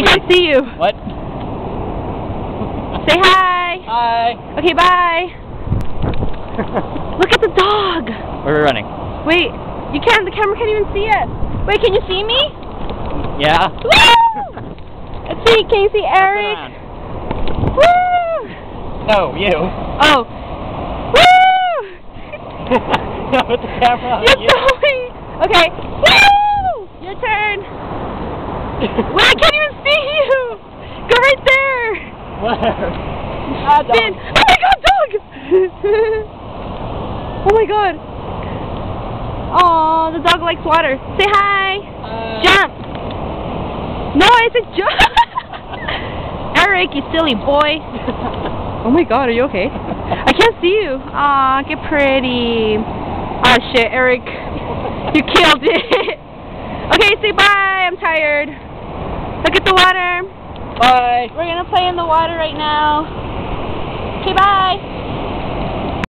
I can't see you. What? Say hi. Hi. Okay, bye. Look at the dog. Where are we running? Wait, you can't. The camera can't even see it. Wait, can you see me? Yeah. Woo! Let's see. Can you see Eric? Woo! No, you. Oh. Woo! Put the camera on You're you. going. Okay. Woo! Your turn. Wait, I can't even see you. Go right there. Where? Spin. Oh my god, dog! Oh my god. Oh, the dog likes water. Say hi. Jump. No, I said jump. Eric, you silly boy. Oh my god, are you okay? I can't see you. Aw, get pretty. Aw, shit, Eric. You killed it. Okay, say bye. I'm tired. Look at the water. Bye. We're gonna play in the water right now. Okay, bye.